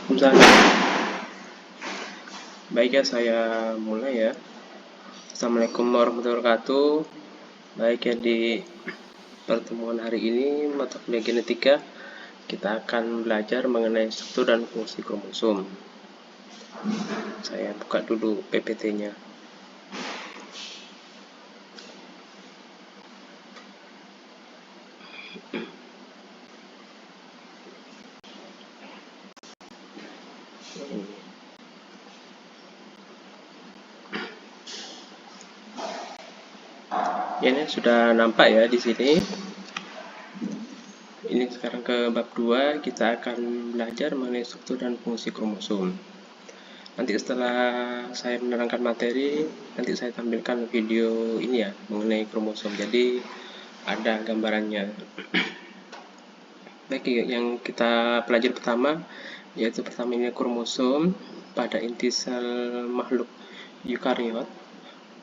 Misalnya, baik ya, saya mulai ya. Assalamualaikum warahmatullahi wabarakatuh. Baik ya, di pertemuan hari ini mata kuliah genetika kita akan belajar mengenai struktur dan fungsi kromosom. Saya buka dulu PPT-nya. Ini sudah nampak ya di sini. Ini sekarang ke bab 2, kita akan belajar mengenai struktur dan fungsi kromosom. Nanti setelah saya menerangkan materi, nanti saya tampilkan video ini ya mengenai kromosom. Jadi ada gambarannya. Baik, yang kita pelajari pertama yaitu pertama ini kromosom pada inti sel makhluk eukariot.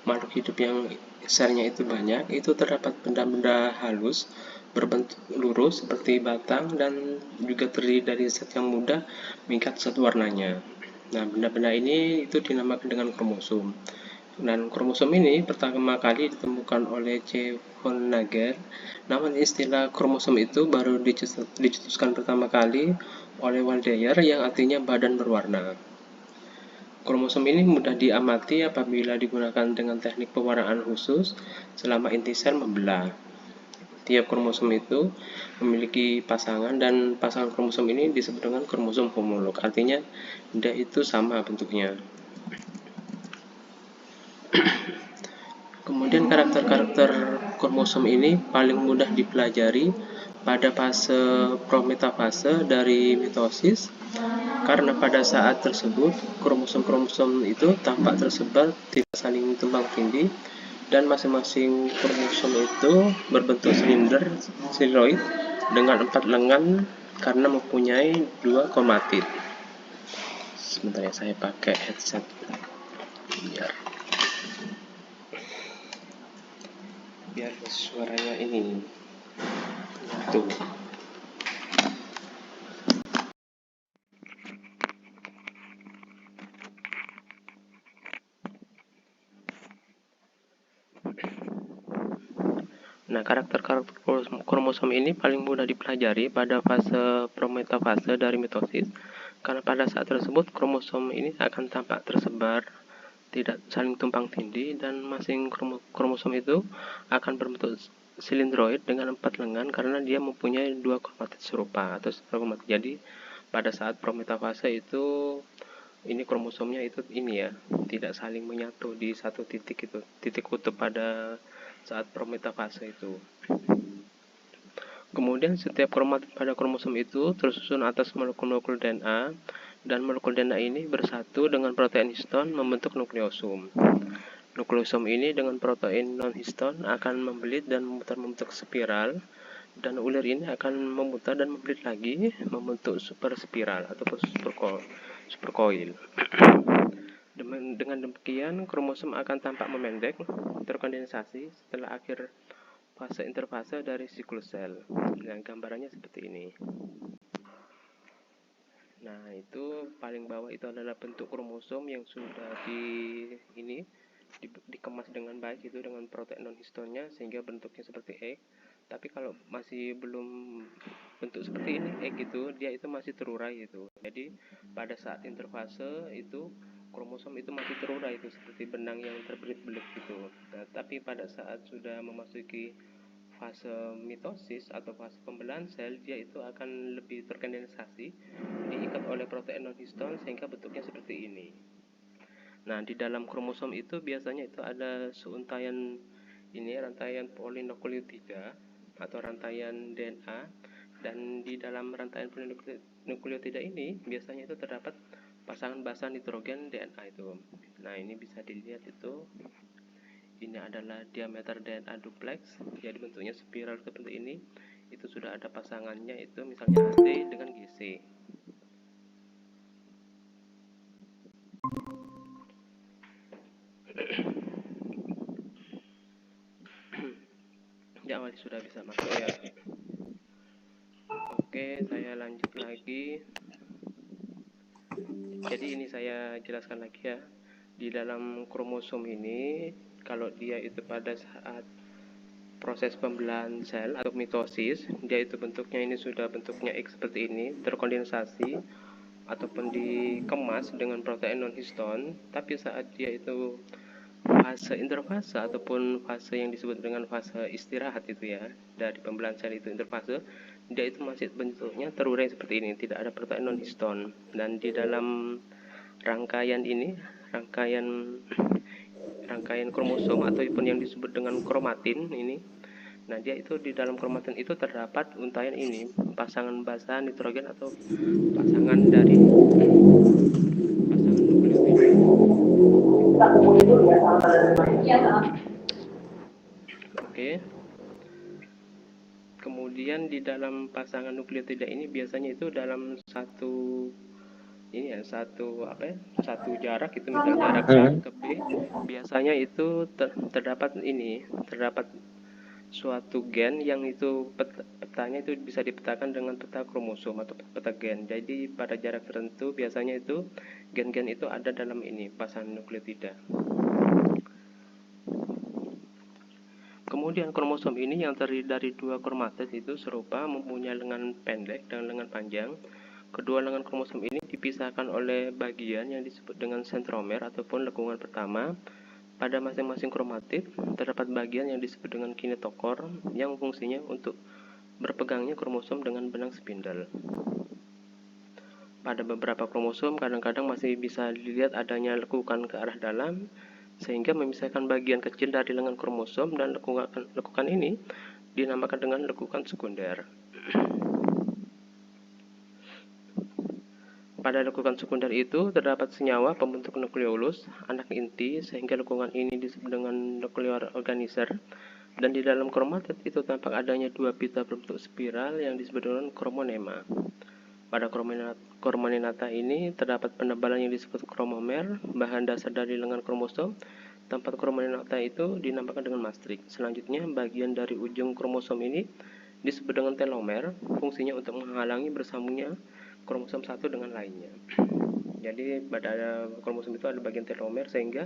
Makhluk hidup yang selnya itu banyak, itu terdapat benda-benda halus berbentuk lurus seperti batang dan juga terdiri dari zat yang mudah mengikat zat warnanya. Nah, benda-benda ini itu dinamakan dengan kromosom. Dan kromosom ini pertama kali ditemukan oleh C. von Nager. Namun istilah kromosom itu baru dicetuskan pertama kali oleh Waldeyer yang artinya badan berwarna. Kromosom ini mudah diamati apabila digunakan dengan teknik pewarnaan khusus selama inti sel membelah. Tiap kromosom itu memiliki pasangan dan pasangan kromosom ini disebut dengan kromosom homolog. Artinya dia itu sama bentuknya. Kemudian karakter-karakter kromosom ini paling mudah dipelajari pada fase prometafase dari mitosis, karena pada saat tersebut kromosom-kromosom itu tampak tersebar tidak saling tumpang tindih dan masing-masing kromosom itu berbentuk silinderoid dengan 4 lengan karena mempunyai 2 kromatid. Sebentar ya, saya pakai headset biar suaranya ini tuh. Nah, karakter-karakter kromosom ini paling mudah dipelajari pada fase prometafase dari mitosis, karena pada saat tersebut kromosom ini akan tampak tersebar, tidak saling tumpang tindih, dan masing kromosom itu akan berbentuk silindroid dengan 4 lengan karena dia mempunyai 2 kromatid serupa atau kromatid. Jadi pada saat prometafase itu ini kromosomnya itu ini ya, tidak saling menyatu di satu titik, itu titik kutub pada saat prometafase itu. Kemudian setiap kromatid pada kromosom itu tersusun atas molekul-molekul DNA, dan molekul DNA ini bersatu dengan protein histon membentuk nukleosum. Nukleosum ini dengan protein non-histon akan membelit dan memutar membentuk spiral, dan ulir ini akan memutar dan membelit lagi membentuk super spiral atau super coil. Dengan demikian, kromosom akan tampak memendek, terkondensasi setelah akhir fase interfase dari siklus sel. Dan gambarannya seperti ini. Nah, itu paling bawah itu adalah bentuk kromosom yang sudah dikemas dengan baik itu dengan protein non-histonnya sehingga bentuknya seperti egg. Tapi kalau masih belum bentuk seperti ini egg itu, dia itu masih terurai itu. Jadi pada saat interfase itu kromosom itu masih terurai itu seperti benang yang terbelit-belit gitu. Nah, tapi pada saat sudah memasuki fase mitosis atau fase pembelahan sel, dia itu akan lebih terkondensasi, diikat oleh protein non-histon sehingga bentuknya seperti ini. Nah, di dalam kromosom itu biasanya itu ada seuntaian ini, rantaian polinukleotida atau rantaian DNA, dan di dalam rantaian polinukleotida ini biasanya itu terdapat pasangan basa nitrogen DNA itu. Nah, ini bisa dilihat itu. Ini adalah diameter DNA duplex, jadi bentuknya spiral seperti ini. Itu sudah ada pasangannya itu misalnya AT dengan GC. Ya, sudah bisa masuk ya. Oke, saya lanjut lagi. Jadi ini saya jelaskan lagi ya. Di dalam kromosom ini, kalau dia itu pada saat proses pembelahan sel atau mitosis, dia itu bentuknya ini sudah bentuknya X seperti ini, terkondensasi ataupun dikemas dengan protein non histon, tapi saat dia itu fase interfase ataupun fase yang disebut dengan fase istirahat itu ya, dari pembelahan sel itu interfase, dia itu masih bentuknya terurai seperti ini, tidak ada protein non histon. Dan di dalam rangkaian ini, rangkaian kromosom ataupun yang disebut dengan kromatin ini, nah dia itu di dalam kromatin itu terdapat untayan ini, pasangan basa nitrogen atau pasangan dari pasangan nukleotida. Oke. Kemudian di dalam pasangan nukleotida ini biasanya itu dalam satu ini ya, satu jarak itu, misal jarak A ke B, biasanya itu terdapat suatu gen yang itu petanya itu bisa dipetakan dengan peta kromosom atau peta gen. Jadi pada jarak tertentu biasanya itu gen-gen itu ada dalam ini pasangan nukleotida. Kemudian kromosom ini yang terdiri dari dua kromatin itu serupa, mempunyai lengan pendek dan lengan panjang. Kedua lengan kromosom ini dipisahkan oleh bagian yang disebut dengan sentromer ataupun lengkungan pertama. Pada masing-masing kromatid terdapat bagian yang disebut dengan kinetokor yang fungsinya untuk berpegangnya kromosom dengan benang spindle. Pada beberapa kromosom kadang-kadang masih bisa dilihat adanya lekukan ke arah dalam, sehingga memisahkan bagian kecil dari lengan kromosom, dan lekukan ini dinamakan dengan lekukan sekunder. Pada lekukan sekunder itu terdapat senyawa pembentuk nukleolus, anak inti, sehingga lekukan ini disebut dengan nuclear organizer. Dan di dalam kromatid itu tampak adanya dua pita berbentuk spiral yang disebut dengan kromonema. Pada kromonenata ini terdapat penebalan yang disebut kromomer, bahan dasar dari lengan kromosom. Tempat kromonenata itu dinamakan dengan matrix. Selanjutnya, bagian dari ujung kromosom ini disebut dengan telomer, fungsinya untuk menghalangi bersambungnya kromosom satu dengan lainnya. Jadi pada kromosom itu ada bagian telomer sehingga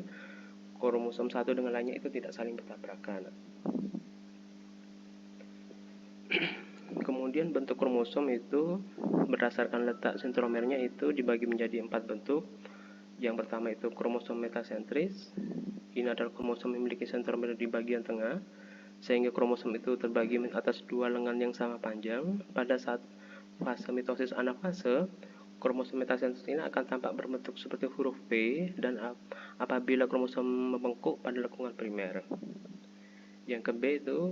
kromosom satu dengan lainnya itu tidak saling bertabrakan. Kemudian bentuk kromosom itu berdasarkan letak sentromernya itu dibagi menjadi 4 bentuk. Yang pertama itu kromosom metasentris. Ini adalah kromosom yang memiliki sentromer di bagian tengah, sehingga kromosom itu terbagi atas dua lengan yang sama panjang. Pada saat fase mitosis anafase, kromosom metasentris ini akan tampak berbentuk seperti huruf V dan apabila kromosom membengkuk pada lengkungan primer. Yang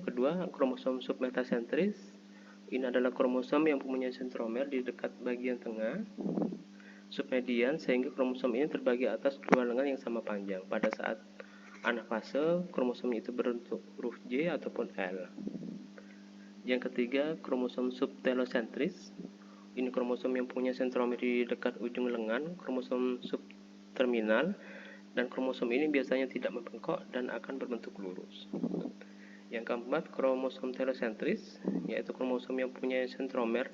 kedua, kromosom submetasentris. Ini adalah kromosom yang mempunyai sentromer di dekat bagian tengah submedian, sehingga kromosom ini terbagi atas dua lengan yang sama panjang. Pada saat anafase, kromosom itu berbentuk huruf J ataupun L. Yang ketiga, kromosom subtelosentris. Ini kromosom yang punya sentromer di dekat ujung lengan, kromosom subterminal, dan kromosom ini biasanya tidak membengkok dan akan berbentuk lurus. Yang keempat, kromosom telosentris, yaitu kromosom yang punya sentromer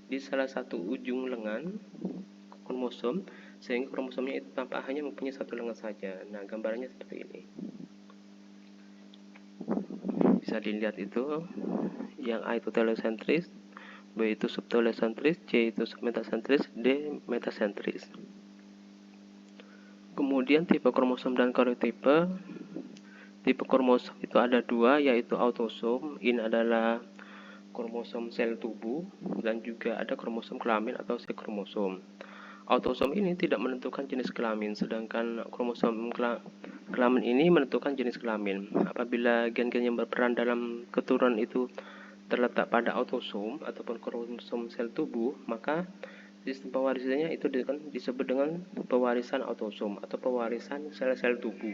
di salah satu ujung lengan kromosom, sehingga kromosomnya itu tampak hanya mempunyai satu lengan saja. Nah, gambarannya seperti ini. Bisa dilihat itu, yang A itu telosentris, B itu subtelosentris, C itu submetasentris, D metasentris. Kemudian tipe kromosom dan karyotipe. Tipe kromosom itu ada dua, yaitu autosom. Ini adalah kromosom sel tubuh, dan juga ada kromosom kelamin atau C kromosom. Autosom ini tidak menentukan jenis kelamin, sedangkan kromosom kelamin ini menentukan jenis kelamin. Apabila gen-gen yang berperan dalam keturunan itu terletak pada autosom ataupun kromosom sel tubuh, maka sistem pewarisannya itu disebut dengan pewarisan autosom atau pewarisan sel-sel tubuh.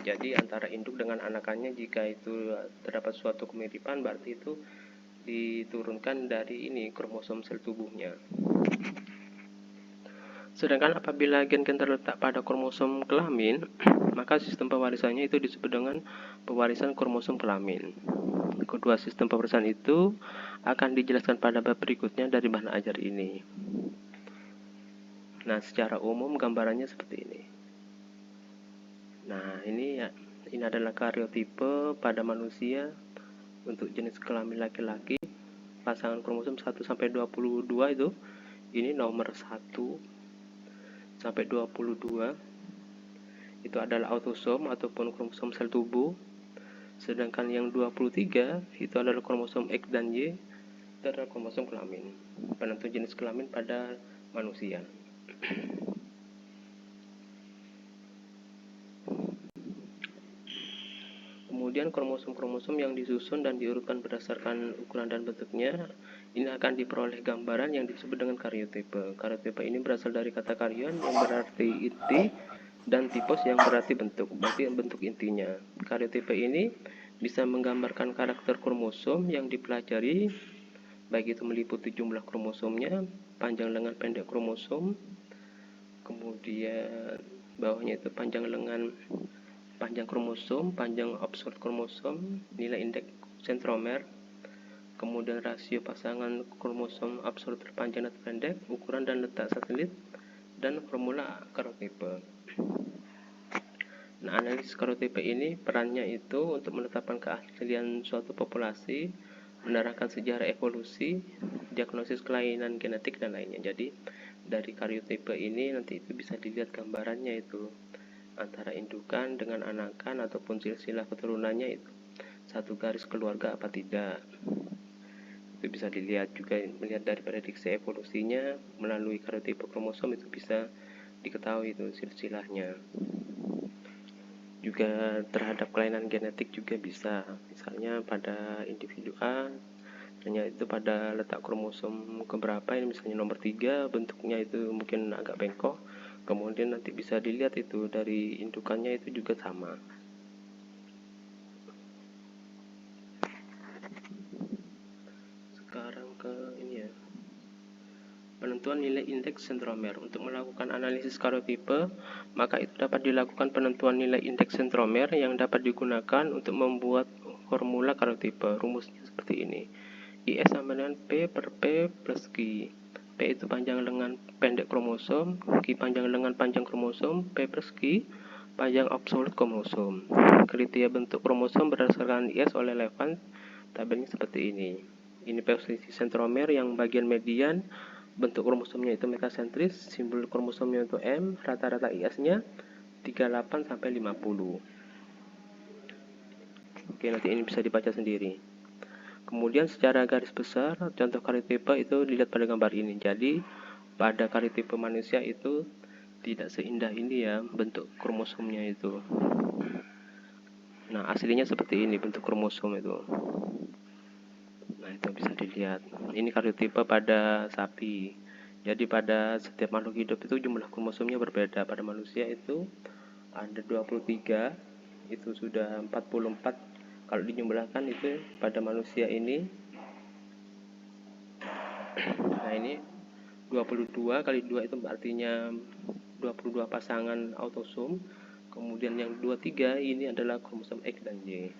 Jadi antara induk dengan anakannya, jika itu terdapat suatu kemiripan, berarti itu diturunkan dari ini kromosom sel tubuhnya. Sedangkan apabila gen-gen terletak pada kromosom kelamin, maka sistem pewarisannya itu disebut dengan pewarisan kromosom kelamin. Kedua sistem pewarisan itu akan dijelaskan pada bab berikutnya dari bahan ajar ini. Nah, secara umum gambarannya seperti ini. Nah, ini ya, ini adalah karyotipe pada manusia untuk jenis kelamin laki-laki, pasangan kromosom 1 sampai 22 itu. Ini nomor 1 sampai 22 itu adalah autosom ataupun kromosom sel tubuh. Sedangkan yang 23 itu adalah kromosom X dan Y, itu adalah kromosom kelamin, penentu jenis kelamin pada manusia. Kemudian kromosom-kromosom yang disusun dan diurutkan berdasarkan ukuran dan bentuknya, ini akan diperoleh gambaran yang disebut dengan karyotipe. Karyotipe ini berasal dari kata karyon yang berarti inti dan tipos yang berarti bentuk, berarti bentuk intinya. Karyotipe ini bisa menggambarkan karakter kromosom yang dipelajari, baik itu meliputi jumlah kromosomnya, panjang lengan pendek kromosom, kemudian bawahnya itu panjang lengan panjang kromosom, panjang absolut kromosom, nilai indeks sentromer, kemudian rasio pasangan kromosom absolut terpanjang dan terpendek, ukuran dan letak satelit, dan formula karyotipe. Nah, analisis karyotipe ini perannya itu untuk menetapkan keaslian suatu populasi, menerangkan sejarah evolusi, diagnosis kelainan genetik dan lainnya. Jadi dari karyotipe ini nanti itu bisa dilihat gambarannya itu antara indukan dengan anakan ataupun silsilah keturunannya itu satu garis keluarga apa tidak. Itu bisa dilihat juga, melihat dari prediksi evolusinya melalui karyotipe kromosom itu bisa diketahui itu silsilahnya. Juga terhadap kelainan genetik juga bisa, misalnya pada individu A hanya itu pada letak kromosom keberapa, ini misalnya nomor 3, bentuknya itu mungkin agak bengkok, kemudian nanti bisa dilihat itu dari indukannya itu juga sama. Sekarang ke ini ya, penentuan nilai indeks sentromer. Untuk melakukan analisis karyotipe, maka itu dapat dilakukan penentuan nilai indeks sentromer yang dapat digunakan untuk membuat formula karyotipe. Rumusnya seperti ini. IS sama dengan P per P plus Q. P itu panjang lengan pendek kromosom, Q panjang lengan panjang kromosom, P plus Q panjang absolut kromosom. Kriteria bentuk kromosom berdasarkan IS oleh Levant, tabelnya seperti ini. Ini posisi sentromer yang bagian median, bentuk kromosomnya itu metasentris, simbol kromosomnya itu M, rata-rata IS-nya 38 sampai 50. Oke, nanti ini bisa dibaca sendiri. Kemudian secara garis besar, contoh karyotipe itu dilihat pada gambar ini. Jadi pada karyotipe manusia itu tidak seindah ini ya bentuk kromosomnya itu. Nah, aslinya seperti ini bentuk kromosom itu. Nah, itu bisa dilihat. Ini karyotipe pada sapi. Jadi pada setiap makhluk hidup itu jumlah kromosomnya berbeda. Pada manusia itu ada 23, itu sudah 44. Kalau dijumlahkan itu pada manusia ini, nah ini 22 kali 2 itu artinya 22 pasangan autosom. Kemudian yang 23 ini adalah kromosom X dan Y.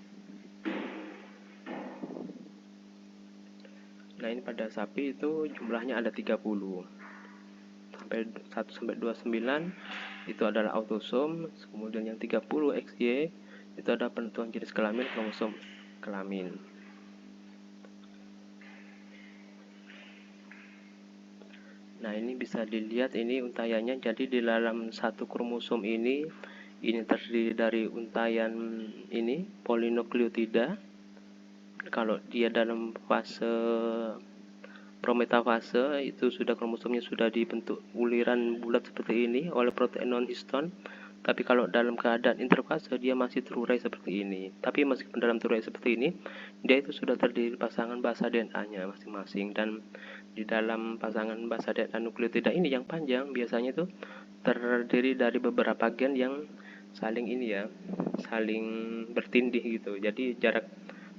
Nah, ini pada sapi itu jumlahnya ada 30. Sampai 1 sampai 29 itu adalah autosom. Kemudian yang 30 XY itu ada penentuan jenis kelamin kromosom kelamin. Nah, ini bisa dilihat ini untaiannya. Jadi di dalam satu kromosom ini terdiri dari untaian ini polinukleotida. Kalau dia dalam fase prometafase itu sudah kromosomnya sudah dibentuk uliran bulat seperti ini oleh protein non-histon. Tapi kalau dalam keadaan interfase dia masih terurai seperti ini. Tapi meskipun dalam terurai seperti ini, dia itu sudah terdiri pasangan basa DNA-nya masing-masing. Dan di dalam pasangan basa DNA nukleotida ini yang panjang biasanya itu terdiri dari beberapa gen yang saling ini ya, saling bertindih gitu. Jadi jarak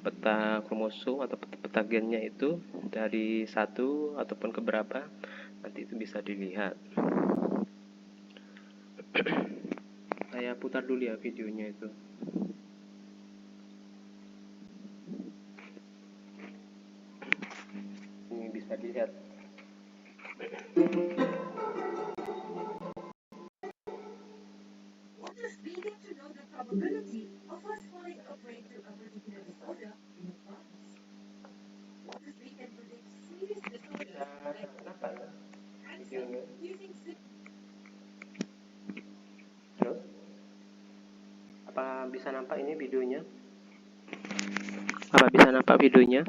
peta kromosom atau peta gennya itu dari satu ataupun ke berapa, nanti itu bisa dilihat. Saya putar dulu ya videonya itu. Ini bisa dilihat. bisa nampak ini videonya? Apa bisa nampak videonya?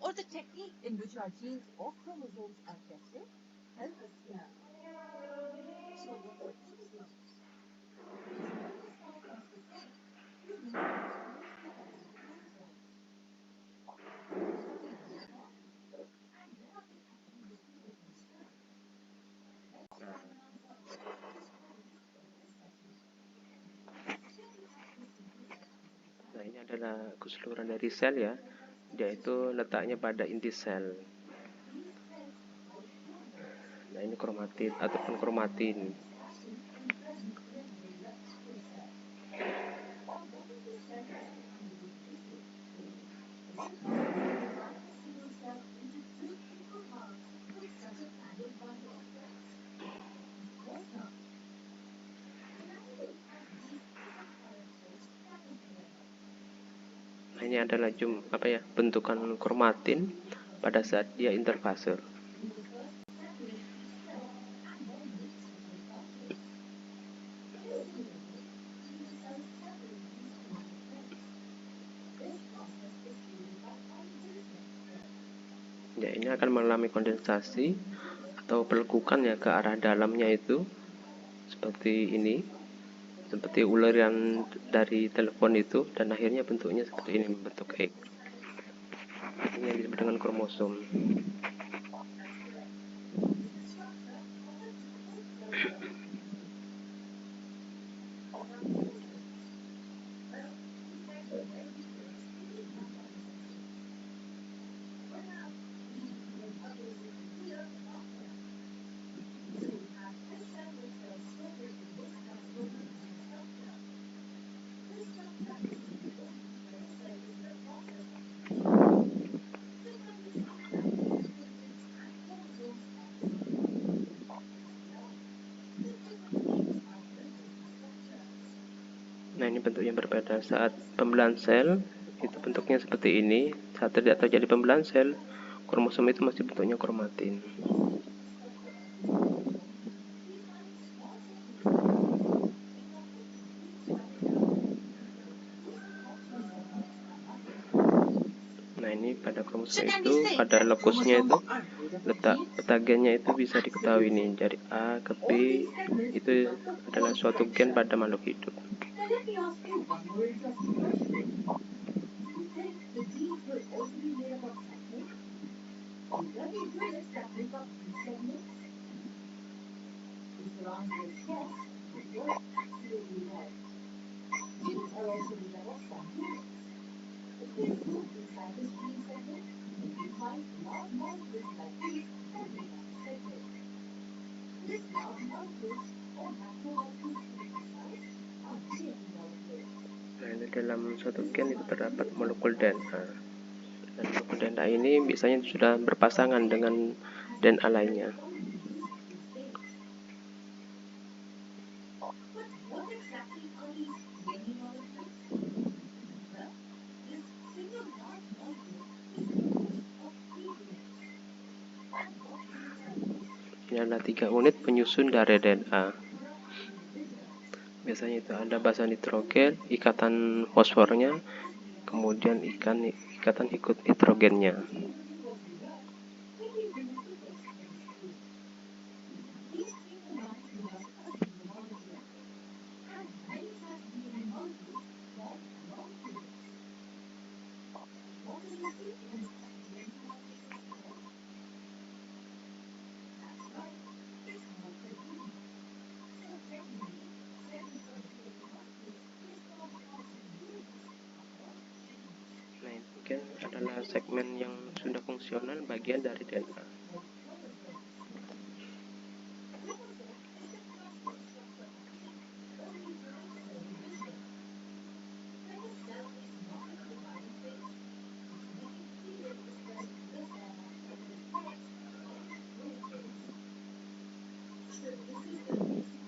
Or the technique in which our genes or chromosomes are tested help us here. So what are these ones? These molecules the same, you need to closely guided chromosomes. How do you know that? And what are they actually looking for in this study? Let's find an answer. This chromosomes assessment. Here we have the simple diagrams of the cell. Nah, ini adalah keseluruhan dari sel ya. Dia itu letaknya pada inti sel. These cells house chromosomes. Nah, ini kromatid ataupun kromatin. Expression in presence in the blood cell. What is the cell diagram individually? One cell divides a single cell into two equal parts with such a tangled bundle of threads. We call them. Imagine you have these different colored threads coupled together. Nah, ini adalah bentukan kromatin pada saat dia interfase. We will first separate each thread and then mix with the cultures. Similarly, we will separate these connected threads. This process is aided by condensation step. Ya, ini akan mengalami kondensasi atau pelekukan ya ke arah dalamnya itu seperti ini, seperti uliran dari telepon itu, dan akhirnya bentuknya seperti ini, bentuk egg. Ini yang disebut dengan kromosom. Nah, ini bentuk yang berbeda. Saat pembelahan sel itu bentuknya seperti ini. Saat tidak terjadi pembelahan sel, kromosom itu masih bentuknya kromatin. Nah, ini pada kromosom itu, pada lokusnya itu, letak petagennya itu bisa diketahui nih. Dari A ke B itu adalah suatu gen pada makhluk hidup. Now let me ask you one more interesting question. Do you think the genes will also be made up of segments? Will there be units that make up these segments? If your answer is yes, you're absolutely right. Genes are also made up of some units. If we look inside this gene segment, you'll find large molecules like these that make up the segment. These large molecules, or macromolecules to be precise, are DNA molecules. Nah, ini dalam suatu gen itu terdapat molekul DNA. Dan molekul DNA ini biasanya sudah berpasangan dengan DNA lainnya. But what exactly are these DNA molecules? Well, this single large molecule is composed of 3 units. And what units are these? Ini adalah 3 unit penyusun dari DNA. Biasanya itu ada basa nitrogen, ikatan fosfornya, kemudian ikatan nitrogennya. These 3 combine to make a DNA molecule. And many such DNA molecules form long units. What is the sequence of DNA molecules called? That's right, it's called a gene. So technically, sequence of DNA molecules is called as units of a gene. Nah, ini mungkin adalah segmen yang sudah fungsional bagian dari DNA. Or chromosome. Chromosome is the cluster structure of genes only during cell division. When the cell is not in the dividing phase, it's making serial repair in the form of separate threads called chromosomes. So this is the basic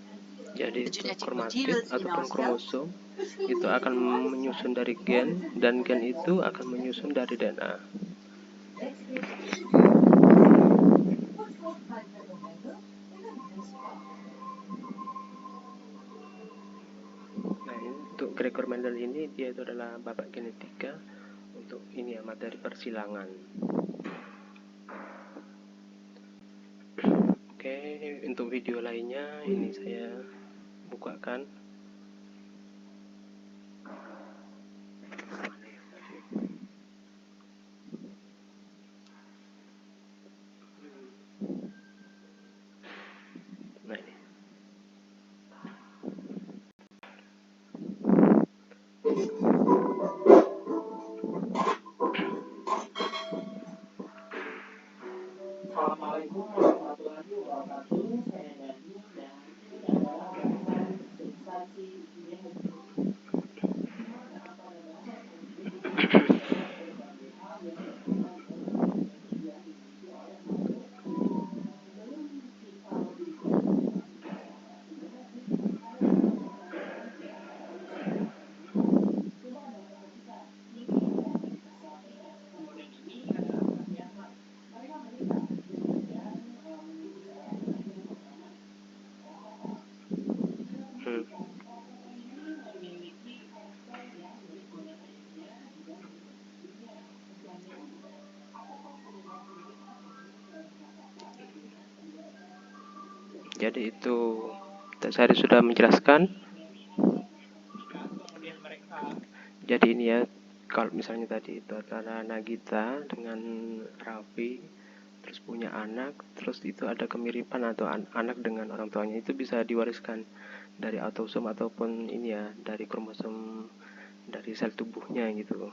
idea Jadi The itu genetic kromatid materials in ataupun our cells, kromosom which we itu believe akan lies menyusun trapped dari in gen, bonds and dan gen proteins itu in akan the menyusun cell. dari DNA. Let's get introduced to this together. What's called 5-member and then this part. Nah, untuk Gregor Mendel ini dia itu adalah bapak genetika untuk ini ya, materi persilangan. Oke, untuk video lainnya ini saya bukakan. Nah, ini. Assalamualaikum warahmatullahi wabarakatuh. Saya Dani dan ini adalah bahasan sensasi dunia hidup. Gimana pada dasarnya hidup adalah berbagai hal yang berkaitan dengan energi yang dimiliki oleh makhluk hidup. Sebelum kita lebih jauh tentang bicara genetik, ada beberapa pertanyaan yang harus kita penuhi. Coba Anda perhatikan, ini adalah cerita sapinya, kemudian ini adalah Brahma. Mereka menikah, kemudian menjadi seorang anak yang pertama. Anda Hmm. perhatikan, raksasa ini memiliki ekor yang mirip dengan ayahnya juga mirip dengan ibunya. Pertanyaannya, apakah penyebab pernikahan ini dalam raksasa dengan kedua rekan-rekan ini? Jadi itu tadi sudah menjelaskan. Kemudian mereka Jadi ini ya, kalau misalnya tadi itu adalah Nagita dengan Raffi, terus punya anak, terus itu ada kemiripan atau anak dengan orang tuanya, itu bisa diwariskan dari autosom ataupun ini ya, dari kromosom dari sel tubuhnya gitu.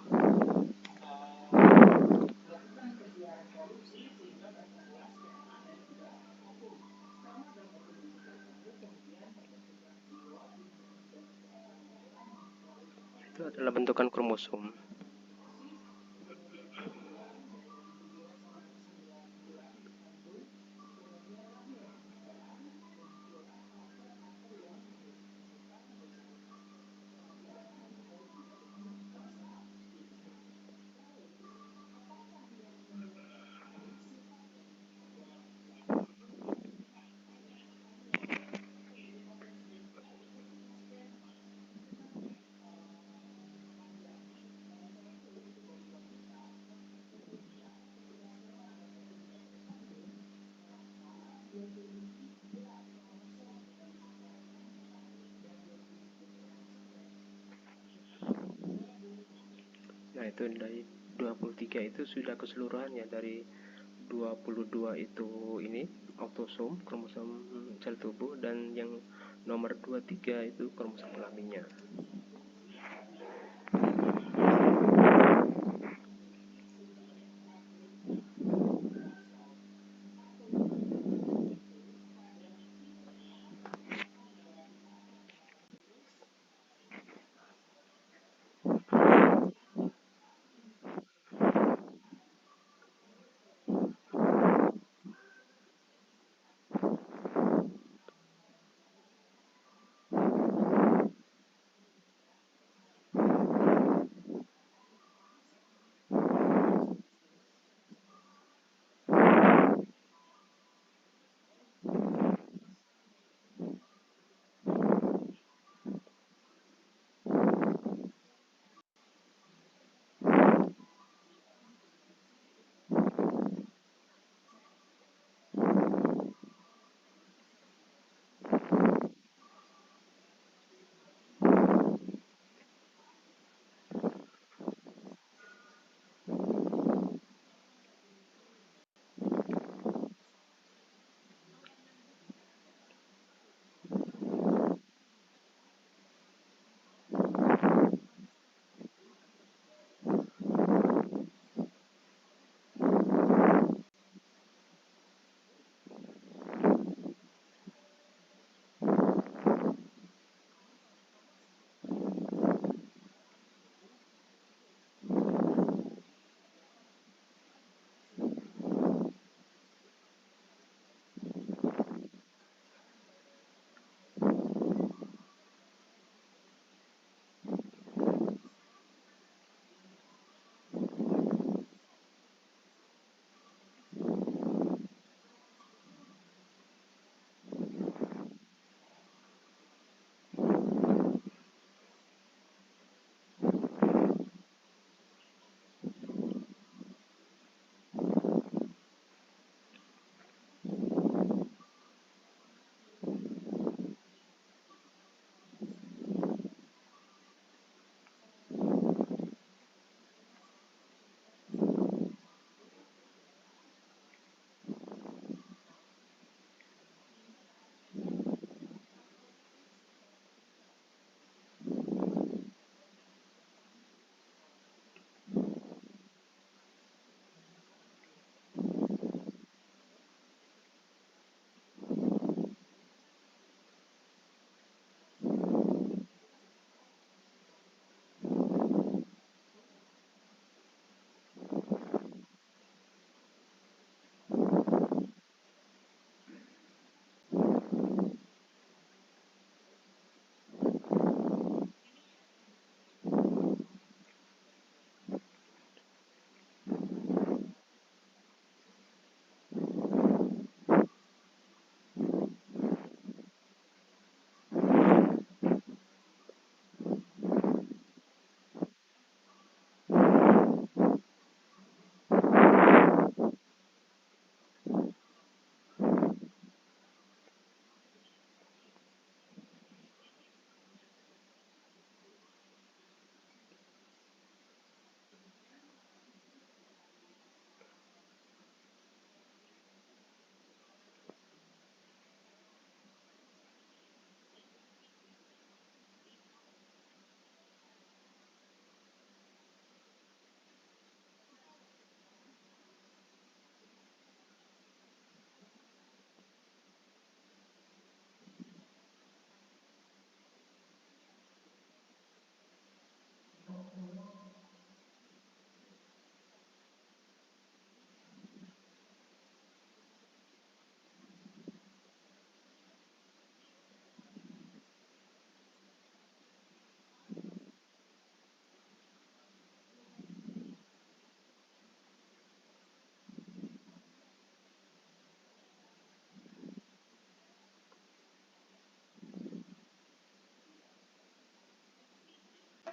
melakukan kejuaraan reproduksi sehingga berkembanglah sperma dan juga ovum. Sperma dan ovum itu bertemu kemudian membentukkan zigot yang kemudian akan berkembang melalui proses Itu adalah bentukan kromosom. mitosis, kemudian keluar dari zigot selama 9 bulan dikandung, kemudian lahirlah sperma, muncullah karakter-karakter yang menjadi pembentukan dengan pelajaran memori juga dengan bahasa Inggris. Lalu, apakah yang membuat sifat dari keluarga manusia tersebut? Pertanyaan yang pertama, proses bentuknya sperma itu kan panjangnya salah satu itu dari wanita. Kemudian ketika sperma dan ovumnya bertemu, maka dia memiliki dua kromosom yang akan bertanding dan membentukkan sperma. Apakah 23? Nah, itu dari 23 itu sudah keseluruhan ya, dari 22 itu ini autosom, kromosom sel tubuh, dan yang nomor 23 itu kromosom kelaminnya.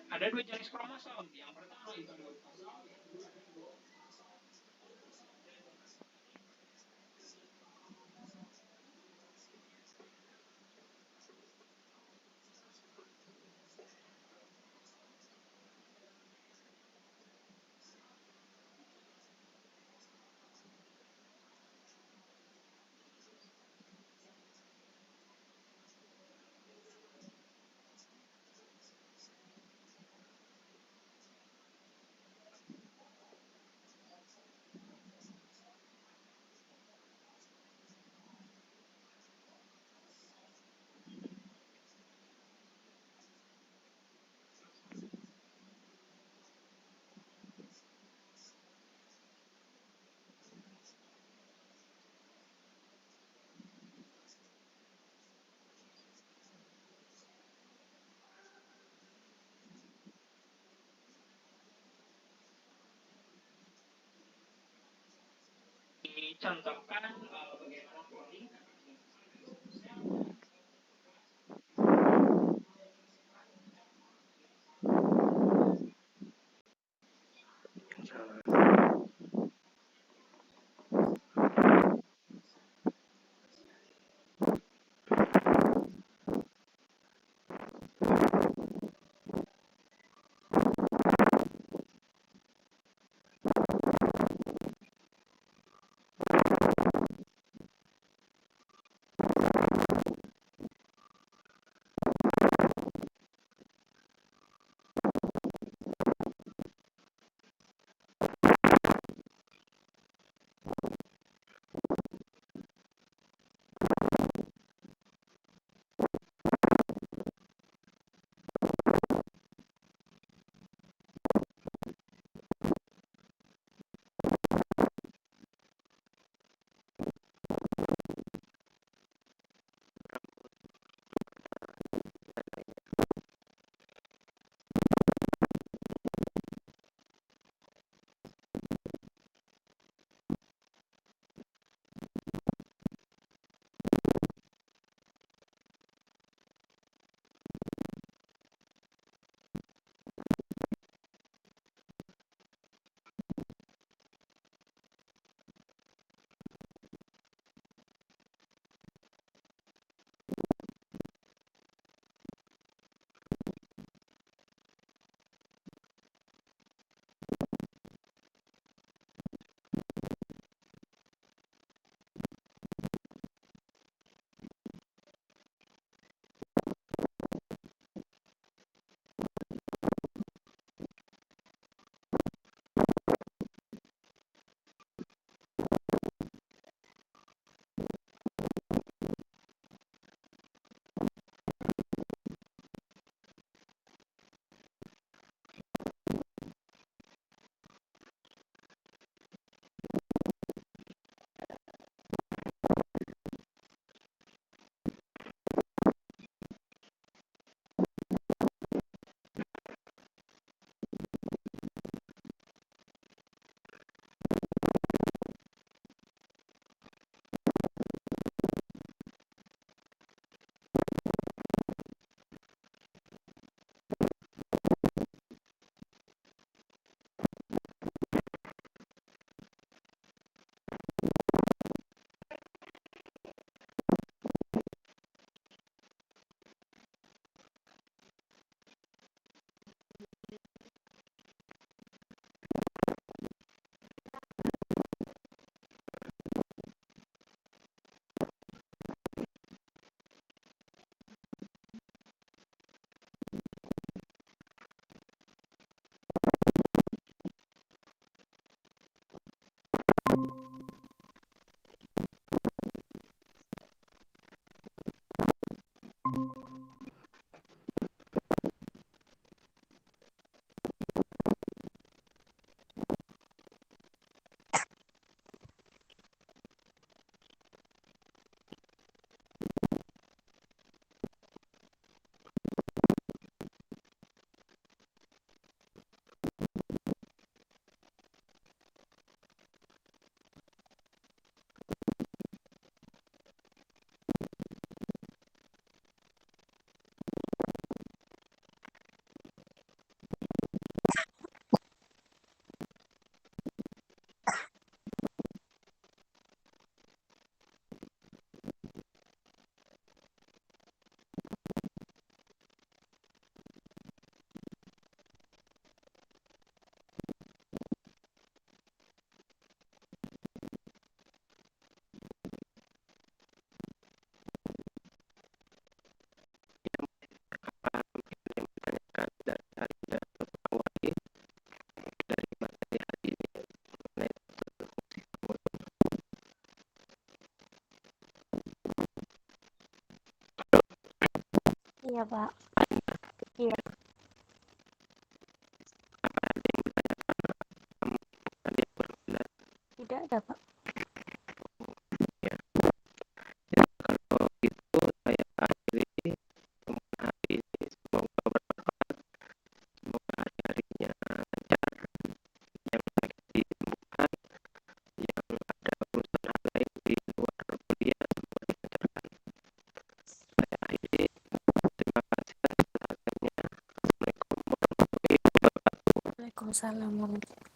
Ada dua jenis kromosom. Yang pertama itu dicontohkan bagaimana cloning. Iya, Pak. Iya. Tidak ada, Pak. Ya, ya kalau gitu saya akhiri temuan hari ini. Semoga bermanfaat, semoga hari-harinya lancar, yang sakit disembuhkan, yang ada urusan hal lain di luar kuliah semua dilancarkan. Saya akhiri. Terima kasih atas perhatiannya. Assalamualaikum warahmatullahi wabarakatuh. Waalaikumsalam warahmatullahi wabarakatuh.